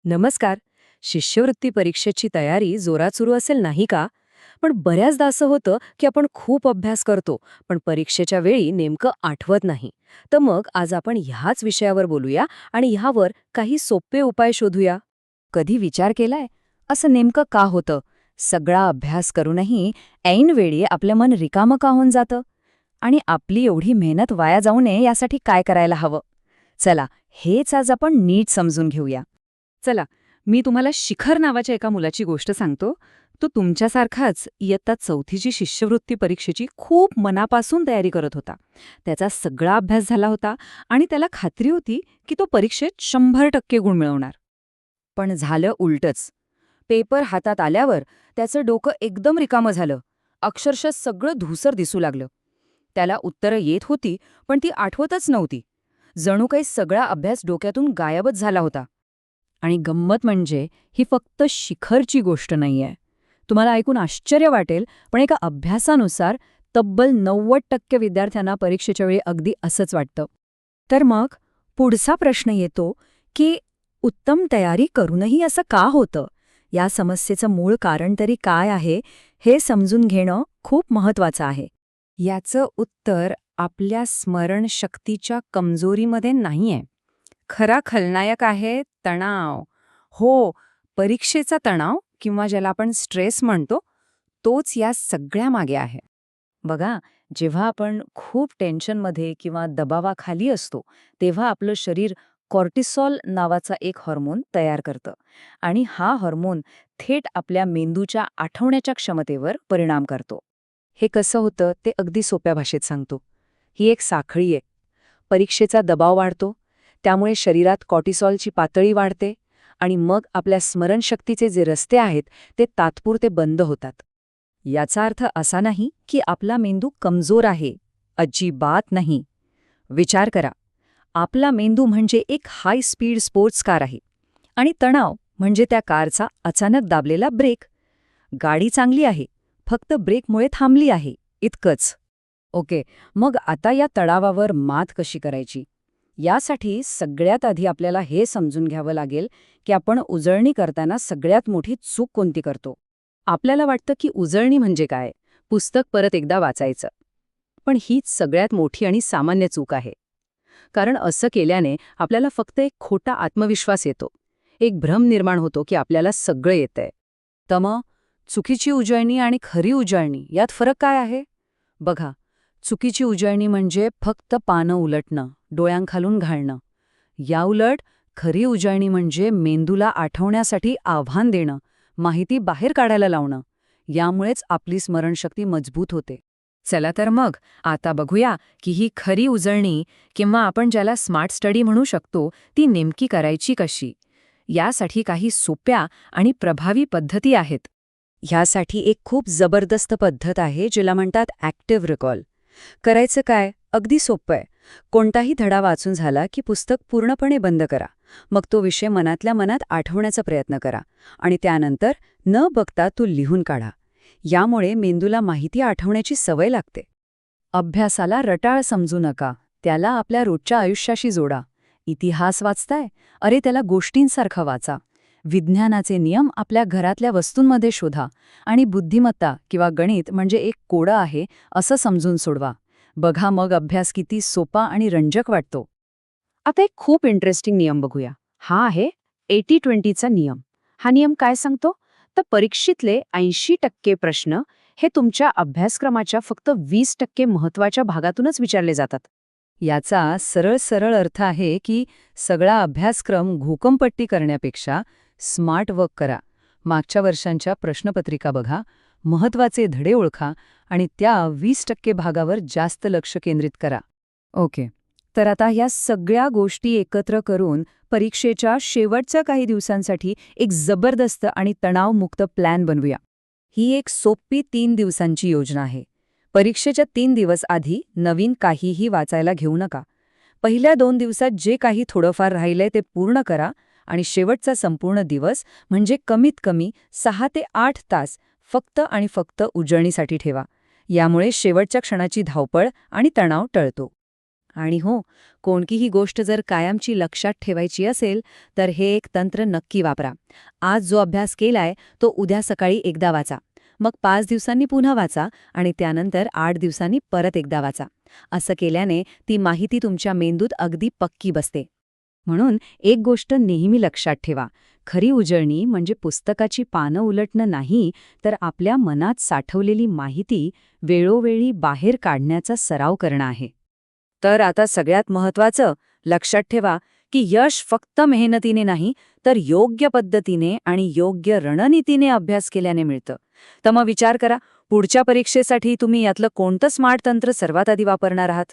नमस्कार. शिष्यवृत्ती परीक्षेची तयारी जोरात सुरू असेल नाही का? पण बऱ्याचदा असं होतं की आपण खूप अभ्यास करतो, पण परीक्षेच्या वेळी नेमकं आठवत नाही. तर मग आज आपण ह्याच विषयावर बोलूया आणि ह्यावर काही सोपे उपाय शोधूया. कधी विचार केलाय असं नेमकं का होतं? सगळा अभ्यास करूनही ऐन वेळी आपलं मन रिकामं का होऊन जातं? आणि आपली एवढी मेहनत वाया जाऊ नये यासाठी काय करायला हवं? चला, हेच आज आपण नीट समजून घेऊया. चला, मी तुम्हाला शिखर नावाच्या एका मुलाची गोष्ट सांगतो. तो तुमच्यासारखाच इयत्ता 4थीची शिष्यवृत्ती परीक्षेची खूप मनापासून तयारी करत होता. त्याचा सगळा अभ्यास झाला होता आणि त्याला खात्री होती की तो परीक्षेत 100% गुण मिळवणार. पण झालं उलटंच. पेपर हातात आल्यावर त्याचं डोकं एकदम रिकामं झालं. अक्षरशः सगळं धूसर दिसू लागलं. त्याला उत्तरं येत होती, पण ती आठवतच नव्हती. जणू काही सगळा अभ्यास डोक्यातून गायबच झाला होता. आणि गंमत म्हणजे ही फक्त शिखरची गोष्ट नाहीये. तुम्हाला ऐकून आश्चर्य वाटेल, पण एका अभ्यासानुसार तब्बल 90% विद्यार्थ्यांना परीक्षेच्या वेळी अगदी असंच वाटतं. तर मग पुढचा प्रश्न येतो की उत्तम तयारी करूनही असं का होतं? या समस्येचं मूळ कारण तरी काय आहे, हे समजून घेणं खूप महत्वाचं आहे. याचं उत्तर आपल्या स्मरणशक्तीच्या कमजोरीमध्ये नाहीये. खरा खलनायक आहे तणाव. हो, परीक्षेचा तणाव किंवा ज्याला आपण स्ट्रेस म्हणतो, तोच या सगळ्या मागे आहे. बघा, जेव्हा आपण खूप टेन्शनमध्ये किंवा दबावाखाली असतो, तेव्हा आपलं शरीर कॉर्टिसॉल नावाचा एक हार्मोन तयार करतं आणि हा हार्मोन थेट आपल्या मेंदूच्या आठवण्याच्या क्षमतेवर परिणाम करतो. हे कसं होतं ते अगदी सोप्या भाषेत सांगतो. ही एक साखळी आहे. परीक्षेचा दबाव वाढतो, त्यामुळे शरीरात कॉर्टिसॉलची पातळी वाढते आणि मग आपल्या स्मरणशक्तीचे जे रस्ते आहेत ते तात्पुरते बंद होतात. याचा अर्थ असा नाही की आपला मेंदू कमजोर आहे. अजिबात नाही. विचार करा, आपला मेंदू म्हणजे एक हाय स्पीड स्पोर्ट्स कार आहे आणि तणाव म्हणजे त्या कारचा अचानक दाबलेला ब्रेक. गाडी चांगली आहे, फक्त ब्रेकमुळे थांबली आहे, इतकंच. ओके, मग आता या तणावावर मात कशी करायची? यासाठी सगळ्यात आधी आपल्याला हे समजून घ्यावं लागेल की आपण उजळणी करताना सगळ्यात मोठी चूक कोणती करतो. आपल्याला वाटतं की उजळणी म्हणजे काय? पुस्तक परत एकदा वाचायचं. पण हीच सगळ्यात मोठी आणि सामान्य चूक आहे. कारण असं केल्याने आपल्याला फक्त एक खोटा आत्मविश्वास येतो. एक भ्रम निर्माण होतो की आपल्याला सगळं येतंय. तर मग चुकीची उजळणी आणि खरी उजळणी यात फरक काय आहे? बघा, चुकीची उजळणी म्हणजे फक्त पानं उलटणं, डोळ्यांखालून घालणं. याउलट खरी उजळणी म्हणजे मेंदूला आठवण्यासाठी आव्हान देणं, माहिती बाहेर काढायला लावणं. यामुळेच आपली स्मरणशक्ती मजबूत होते. चला तर मग आता बघूया की ही खरी उजळणी किंवा आपण ज्याला स्मार्ट स्टडी म्हणू शकतो ती नेमकी करायची कशी. यासाठी काही सोप्या आणि प्रभावी पद्धती आहेत. ह्यासाठी एक खूप जबरदस्त पद्धत आहे जिला म्हणतात ॲक्टिव्ह रिकॉल. करायचं काय? अगदी सोपं आहे. कोणताही धडा वाचून झाला की पुस्तक पूर्णपणे बंद करा. मग तो विषय मनातल्या मनात आठवण्याचा प्रयत्न करा आणि त्यानंतर न बघता तो लिहून काढा. यामुळे मेंदूला माहिती आठवण्याची सवय लागते. अभ्यासाला रटाळ समजू नका. त्याला आपल्या रोजच्या आयुष्याशी जोडा. इतिहास वाचताय? अरे त्याला गोष्टींसारखा वाचा. विज्ञानाचे नियम आपल्या घरातल्या वस्तूंमध्ये शोधा आणि बुद्धिमत्ता किंवा गणित म्हणजे एक कोडं आहे असं समजून सोडवा. बघा मग अभ्यास किती सोपा आणि रंजक वाटतो. आता एक खूप इंटरेस्टिंग नियम बघूया. हा आहे 80-20चा नियम. हा नियम काय सांगतो? तर परीक्षेतले 80% प्रश्न हे तुमच्या अभ्यासक्रमाच्या फक्त 20% महत्त्वाच्या भागातूनच विचारले जातात. याचा सरळ सरळ अर्थ आहे की सगळा अभ्यासक्रम घोकंपट्टी करण्यापेक्षा स्मार्ट वर्क करा. मागच्या वर्षांच्या प्रश्नपत्रिका बघा, महत्त्वाचे धडे ओळखा आणि त्या 20% भागावर जास्त लक्ष केंद्रित करा. ओके, तर आता ह्या सगळ्या गोष्टी एकत्र करून परीक्षेच्या शेवटच्या काही दिवसांसाठी एक जबरदस्त आणि तणावमुक्त प्लॅन बनवूया. ही एक सोपी 3 दिवसांची योजना आहे. परीक्षेच्या 3 दिवस आधी नवीन काहीही वाचायला घेऊ नका. पहिल्या 2 दिवसात जे काही थोडंफार राहिलंय ते पूर्ण करा आणि शेवटचा संपूर्ण दिवस म्हणजे कमीत कमी 6 ते 8 तास फक्त आणि फक्त उजळणीसाठी ठेवा. यामुळे शेवटच्या क्षणाची धावपळ आणि तणाव टळतो. आणि हो, कोणतीही गोष्ट जर कायमची लक्षात ठेवायची असेल, तर हे एक तंत्र नक्की वापरा. आज जो अभ्यास केलाय, तो उद्या सकाळी एकदा वाचा. मग 5 दिवसांनी पुन्हा वाचा आणि त्यानंतर 8 दिवसांनी परत एकदा वाचा. असं केल्याने ती माहिती तुमच्या मेंदूत अगदी पक्की बसते. म्हणून एक गोष्ट नेहमी लक्षात ठेवा. खरी उजळणी म्हणजे पुस्तकाची पानं उलटणं नाही, तर आपल्या मनात साठवलेली माहिती वेळोवेळी बाहेर काढण्याचा सराव करणं आहे. तर आता सगळ्यात महत्त्वाचं, लक्षात ठेवा की यश फक्त मेहनतीने नाही, तर योग्य पद्धतीने आणि योग्य रणनीतीने अभ्यास केल्याने मिळतं. तर मग विचार करा, पुढच्या परीक्षेसाठी तुम्ही यातलं कोणतं स्मार्ट तंत्र सर्वात आधी वापरणार आहात?